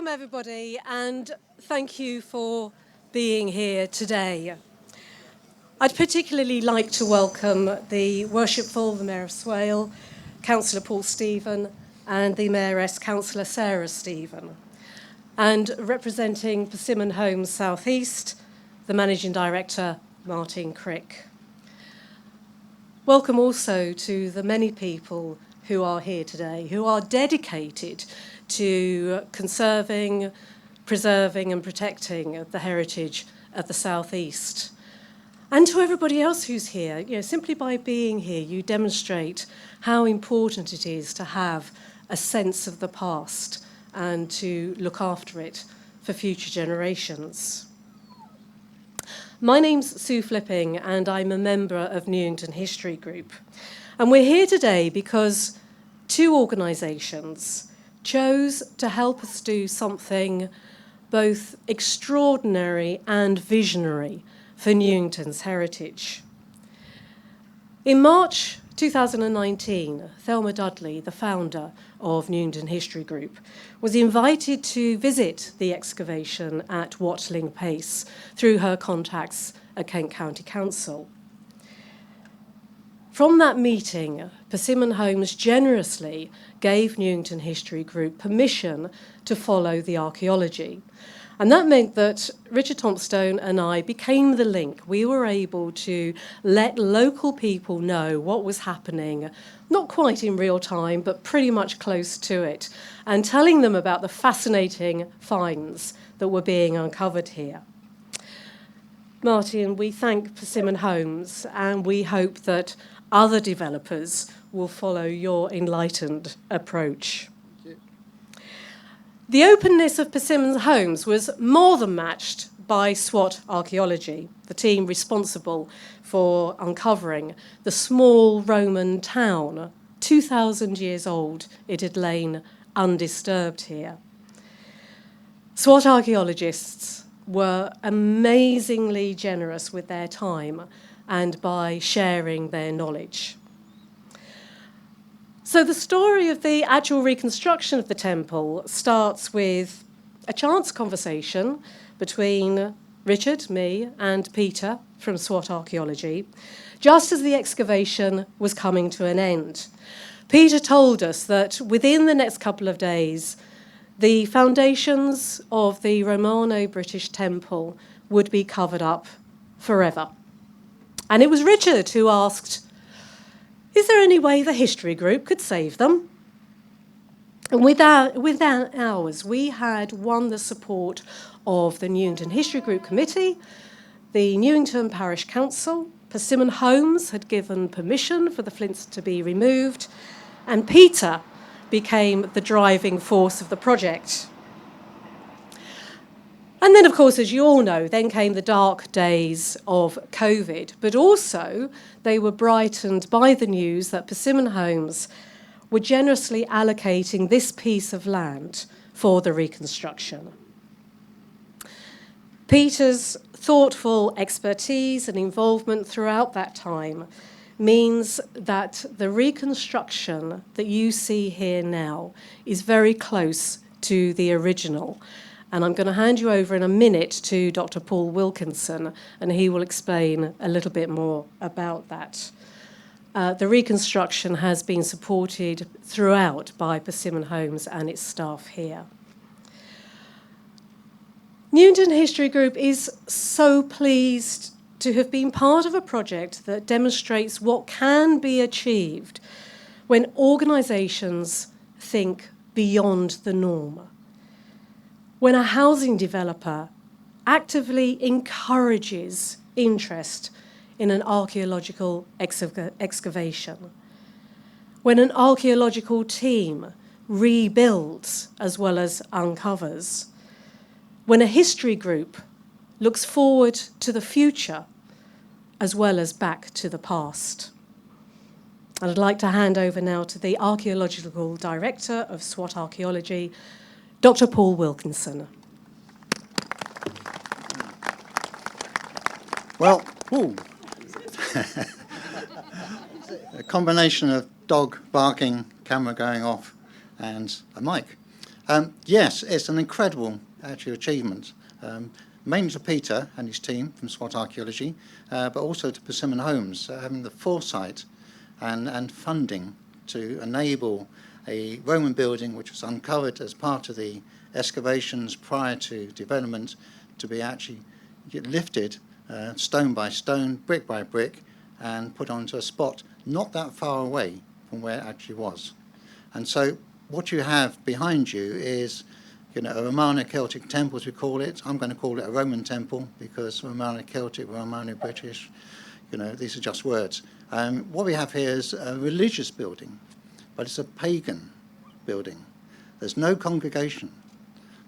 Welcome everybody, and thank you for being here today. I'd particularly like to welcome the Worshipful, the Mayor of Swale, Councillor Paul Stephen, and the Mayoress Councillor Sarah Stephen. And representing Persimmon Homes South East, the Managing Director, Martin Crick. Welcome also to the many people who are here today, who are dedicated to conserving, preserving and protecting the heritage of the South East. And to everybody else who's here, simply by being here, you demonstrate how important it is to have a sense of the past and to look after it for future generations. My name's Sue Flipping, and I'm a member of Newington History Group. And we're here today because two organisations chose to help us do something both extraordinary and visionary for Newington's heritage. In March 2019, Thelma Dudley, the founder of Newington History Group, was invited to visit the excavation at Watling Place through her contacts at Kent County Council. From that meeting, Persimmon Homes generously gave Newington History Group permission to follow the archaeology. And that meant that Richard Thompstone and I became the link. We were able to let local people know what was happening, not quite in real time, but pretty much close to it, and telling them about the fascinating finds that were being uncovered here. Martin, we thank Persimmon Homes, and we hope that other developers will follow your enlightened approach. The openness of Persimmon Homes was more than matched by SWAT Archaeology, the team responsible for uncovering the small Roman town. 2,000 years old, it had lain undisturbed here. SWAT archaeologists were amazingly generous with their time and by sharing their knowledge. So the story of the actual reconstruction of the temple starts with a chance conversation between Richard, me, and Peter from SWAT Archaeology, just as the excavation was coming to an end. Peter told us that within the next couple of days, the foundations of the Romano-British temple would be covered up forever. And it was Richard who asked, is there any way the history group could save them? And within hours, we had won the support of the Newington History Group Committee, the Newington Parish Council, Persimmon Homes had given permission for the flints to be removed, and Peter became the driving force of the project. And then, of course, as you all know, then came the dark days of COVID, but also they were brightened by the news that Persimmon Homes were generously allocating this piece of land for the reconstruction. Peter's thoughtful expertise and involvement throughout that time means that the reconstruction that you see here now is very close to the original. And I'm going to hand you over in a minute to Dr. Paul Wilkinson, and he will explain a little bit more about that. The reconstruction has been supported throughout by Persimmon Homes and its staff here. Newington History Group is so pleased to have been part of a project that demonstrates what can be achieved when organisations think beyond the norm. When a housing developer actively encourages interest in an archaeological excavation, when an archaeological team rebuilds as well as uncovers, when a history group looks forward to the future as well as back to the past. And I'd like to hand over now to the Archaeological Director of SWAT Archaeology, Dr. Paul Wilkinson. Well, a combination of dog barking, camera going off, and a mic. Yes, it's an incredible actually achievement, mainly to Peter and his team from SWAT Archaeology, but also to Persimmon Homes, having the foresight and funding to enable a Roman building which was uncovered as part of the excavations prior to development to be actually lifted stone by stone, brick by brick, and put onto a spot not that far away from where it actually was. And so what you have behind you is, a Romano-Celtic temple, as we call it. I'm going to call it a Roman temple because Romano-Celtic, Romano-British, these are just words. What we have here is a religious building, but it's a pagan building. There's no congregation.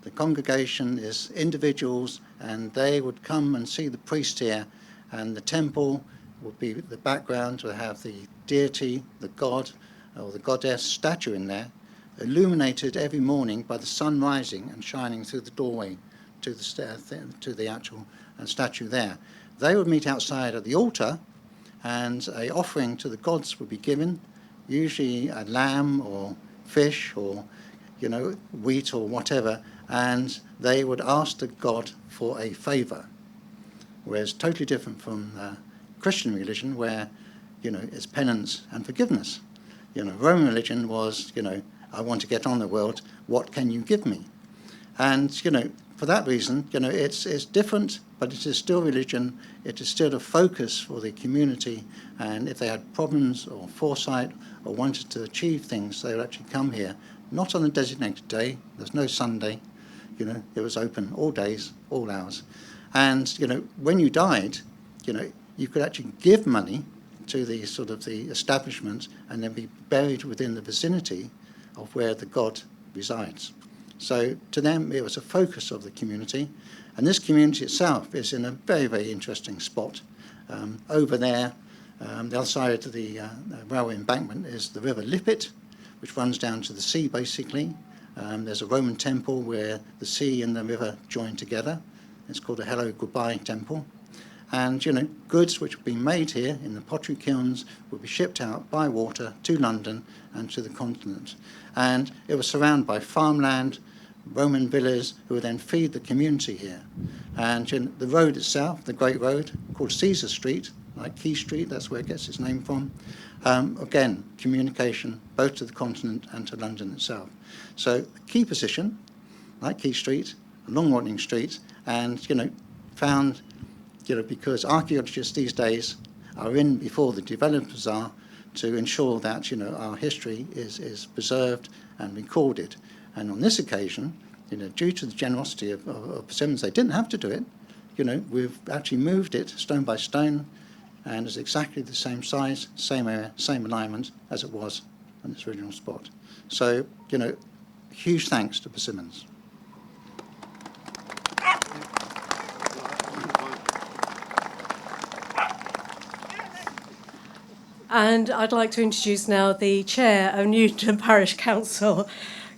The congregation is individuals, and they would come and see the priest here, and the temple would be the background to have the deity, the god, or the goddess statue in there, illuminated every morning by the sun rising and shining through the doorway to the actual statue there. They would meet outside at the altar, and an offering to the gods would be given, usually a lamb or fish or wheat or whatever, and they would ask the god for a favour. Whereas totally different from Christian religion, where it's penance and forgiveness. Roman religion was I want to get on the world, what can you give me? And, for that reason, it's different, but it is still religion. It is still a focus for the community. And if they had problems or foresight or wanted to achieve things, they would actually come here, not on a designated day. There's no Sunday. It was open all days, all hours. And, when you died, you could actually give money to the establishment and then be buried within the vicinity of where the god resides. So to them, it was a focus of the community. And this community itself is in a very, very interesting spot. Over there, the other side of the railway embankment is the River Lippet, which runs down to the sea, basically. There's a Roman temple where the sea and the river join together. It's called a Hello Goodbye Temple. And, goods which have been made here in the pottery kilns will be shipped out by water to London and to the continent. And it was surrounded by farmland, Roman villas, who would then feed the community here. And the road itself, the Great Road, called Caesar Street, like Key Street, that's where it gets its name from. Again, communication both to the continent and to London itself. So key position, like Key Street, along Watling Street, and, found because archaeologists these days are in before the developers are to ensure that, our history is preserved and recorded. And on this occasion, due to the generosity of Persimmons, they didn't have to do it. We've actually moved it stone by stone, and it's exactly the same size, same area, same alignment as it was in its original spot. So, huge thanks to Persimmons. And I'd like to introduce now the Chair of Newington Parish Council,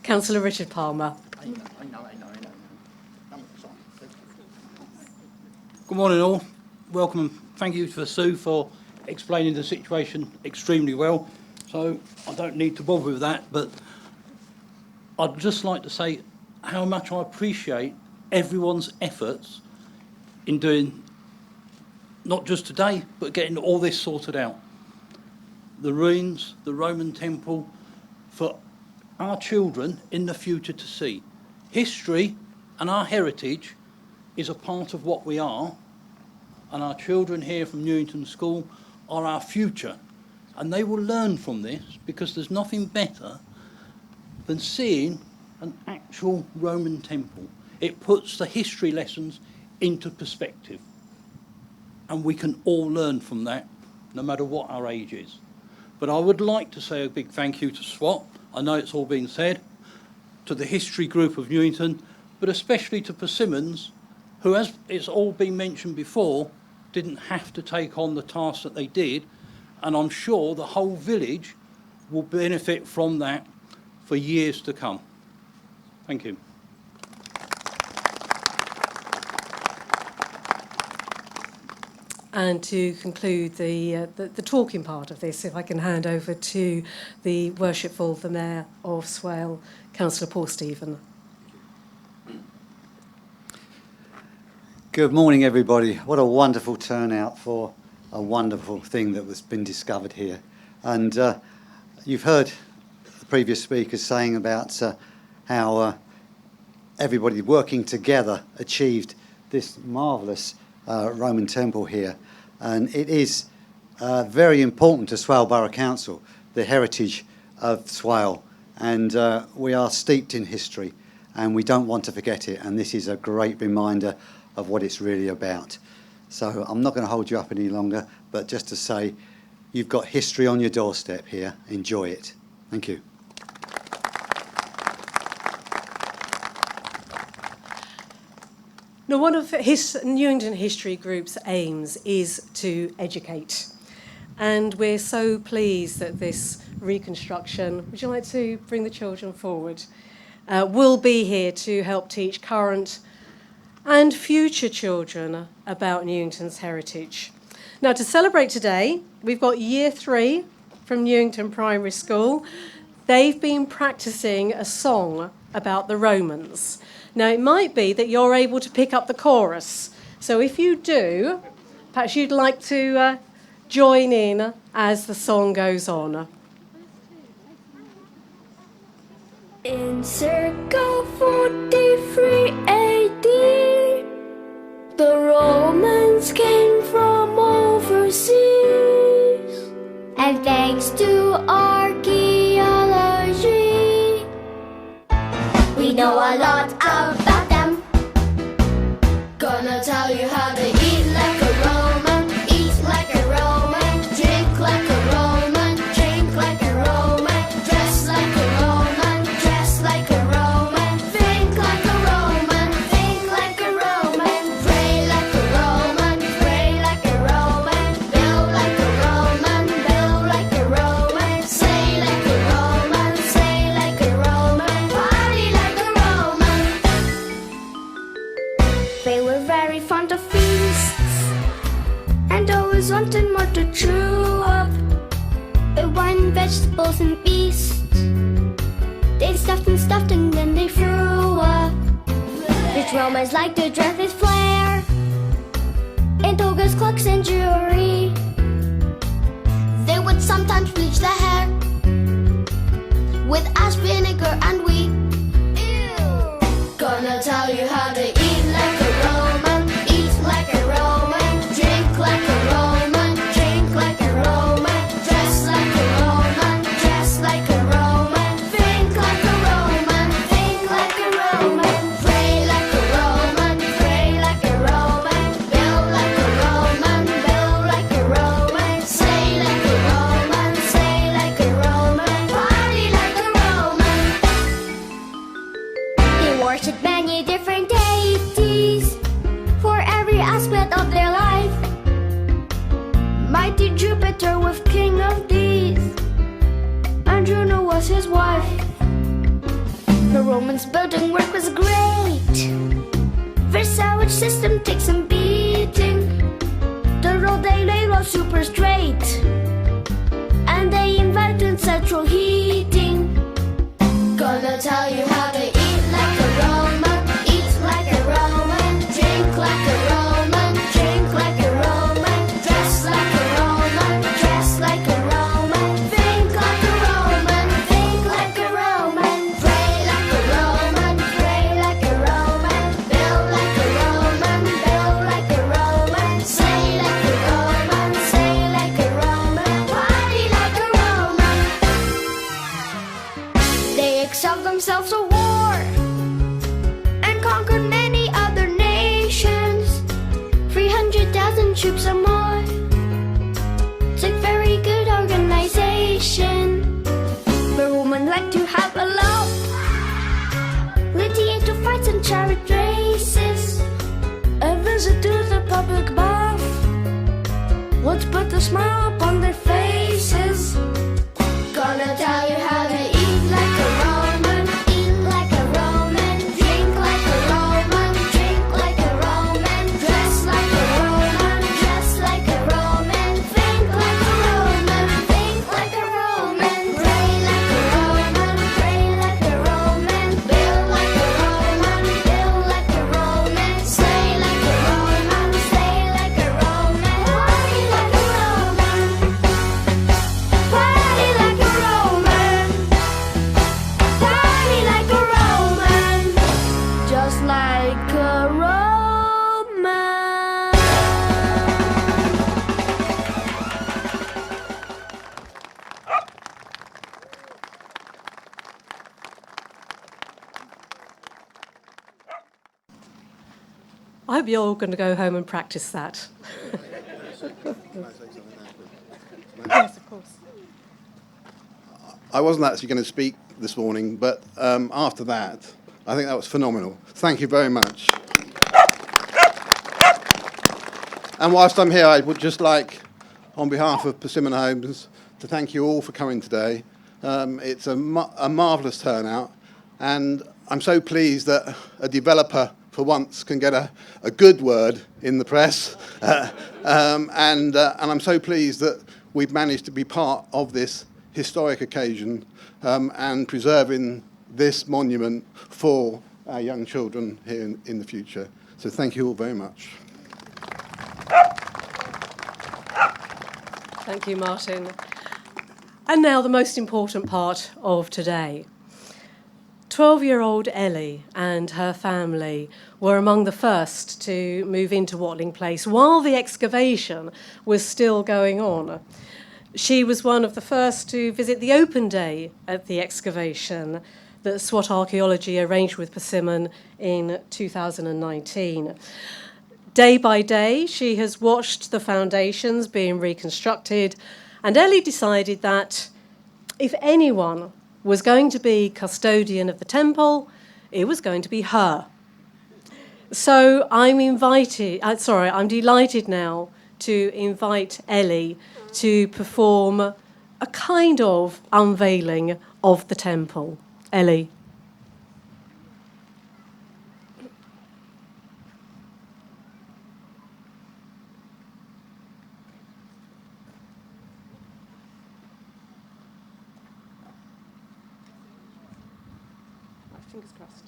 Councillor Richard Palmer. Good morning all. Welcome and thank you to Sue for explaining the situation extremely well. So I don't need to bother with that, but I'd just like to say how much I appreciate everyone's efforts in doing not just today, but getting all this sorted out. The ruins, the Roman temple, for our children in the future to see. History and our heritage is a part of what we are, and our children here from Newington School are our future. And they will learn from this, because there's nothing better than seeing an actual Roman temple. It puts the history lessons into perspective. And we can all learn from that, no matter what our age is. But I would like to say a big thank you to SWAT. I know it's all been said, to the history group of Newington, but especially to Persimmons, who, as it's all been mentioned before, didn't have to take on the task that they did, and I'm sure the whole village will benefit from that for years to come. Thank you. And to conclude the talking part of this, if I can hand over to the Worshipful, the Mayor of Swale, Councillor Paul Stephen. Good morning, everybody. What a wonderful turnout for a wonderful thing that has been discovered here. And you've heard the previous speakers saying about how everybody working together achieved this marvellous Roman temple here. And it is very important to Swale Borough Council, the heritage of Swale. And we are steeped in history and we don't want to forget it. And this is a great reminder of what it's really about. So I'm not going to hold you up any longer, but just to say you've got history on your doorstep here. Enjoy it. Thank you. Now, one of Newington History Group's aims is to educate. And we're so pleased that this reconstruction, would you like to bring the children forward, will be here to help teach current and future children about Newington's heritage. Now, to celebrate today, we've got Year 3 from Newington Primary School. They've been practising a song about the Romans. Now, it might be that you're able to pick up the chorus. So if you do, perhaps you'd like to join in as the song goes on. In circa 43 AD, the Romans came from overseas, and thanks to archaeology, we know a lot about them. Gonna tell you how to eat like a Roman, eat like a Roman, drink like a Roman, drink like a Roman, dress like a Roman, dress like a Roman, think like a Roman, think like a Roman, pray like a Roman, pray like a Roman, build like a Roman, build like a Roman, say like a Roman, say like a Roman, party like a Roman. They were very fond of feasts and always wanted more to chew up. With wine, vegetables, and beasts, they stuffed and then they threw up. Rich Romans liked to dress with flair in togas, cloaks, and jewelry. They would sometimes bleach their hair with ash, vinegar, and wheat. Gonna tell you how to eat like a Roman, eat like a Roman, drink like a Roman, drink like a Roman, dress like a Roman, dress like a Roman, think like a Roman, think like a Roman, pray like a Roman, pray like a Roman, build like a Roman, build like a Roman, say like a Roman, say like a Roman, party like a Roman. They worship many different deities for every aspect of their life. Mighty Jupiter was king of these, and Juno was his wife. The Romans' building work was great. Their savage system takes some beating. The road they laid was super straight, and they invented central heating. Gonna tell you how to eat like a Roman, eat like a Roman, drink like a Roman, drink like a Roman, dress like a Roman, dress like a Roman, think like a Roman, think like a Roman, pray like a Roman, pray like a Roman, build like a Roman, build like a Roman, say like a Roman, say like a Roman, party like a Roman. They excelled themselves at war and conquered many other nations. 300,000 troops or more. Took very good organization. The Romans like to have a love, gladiator fights and chariot races, a visit to the public bath. Let's put a smile upon their faces. Gonna tell you how to eat like a Roman, eat I hope you're all going to go home and practice that. Yes, of course. I wasn't actually going to speak this morning, but after that, I think that was phenomenal. Thank you very much. And whilst I'm here, I would just like, on behalf of Persimmon Homes, to thank you all for coming today. It's a marvellous turnout, and I'm so pleased that a developer, for once, can get a good word in the press. And I'm so pleased that we've managed to be part of this historic occasion and preserving this monument for our young children here in the future. So thank you all very much. Thank you, Martin. And now the most important part of today. 12-year-old Ellie and her family were among the first to move into Watling Place while the excavation was still going on. She was one of the first to visit the open day at the excavation that SWAT Archaeology arranged with Persimmon in 2019. Day by day, she has watched the foundations being reconstructed, and Ellie decided that if anyone was going to be custodian of the temple, it was going to be her. So I'm delighted now to invite Ellie to perform a kind of unveiling of the temple. Ellie. Fingers crossed.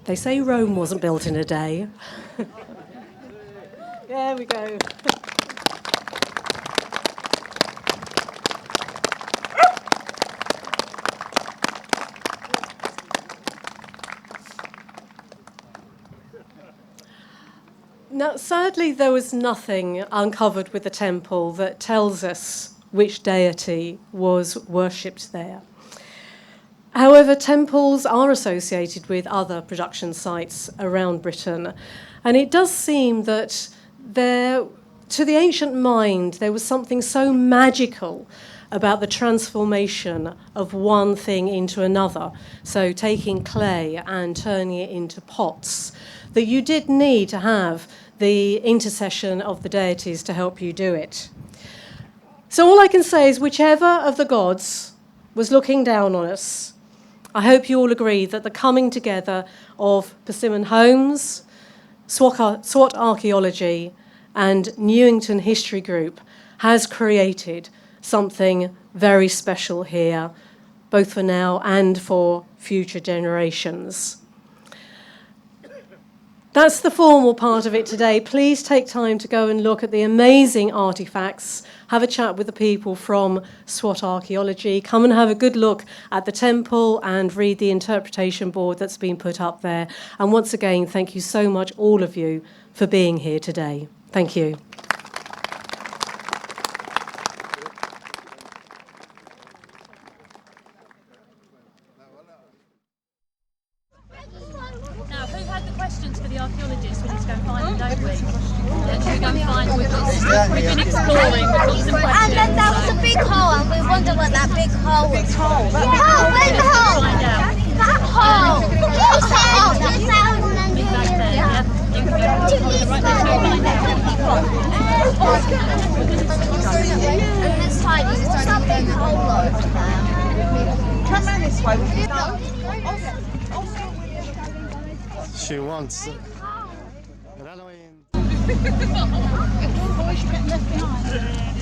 They say Rome wasn't built in a day. There we go. Now, sadly, there was nothing uncovered with the temple that tells us which deity was worshipped there. However, temples are associated with other production sites around Britain, and it does seem that to the ancient mind, there was something so magical about the transformation of one thing into another, so taking clay and turning it into pots, that you did need to have the intercession of the deities to help you do it. So all I can say is whichever of the gods was looking down on us, I hope you all agree that the coming together of Persimmon Homes, SWAT Archaeology and Newington History Group has created something very special here, both for now and for future generations. That's the formal part of it today. Please take time to go and look at the amazing artefacts, have a chat with the people from SWAT Archaeology, come and have a good look at the temple and read the interpretation board that's been put up there. And once again, thank you so much, all of you, for being here today. Thank you. Now, who had the questions for the archaeologists? We need to go and find them, don't we? Should we go and find them? We've been exploring, we've got some questions. And then there was a big hole, and we wonder what that big hole was. Big hole? Yeah, where's the hole? Find out. That hole! Where's that hole? 2000 Big back there, yeah? You can go right there, go find out. And this time, what's that big hole over there? Come around this way. She wants runaway. Boy, she got left behind.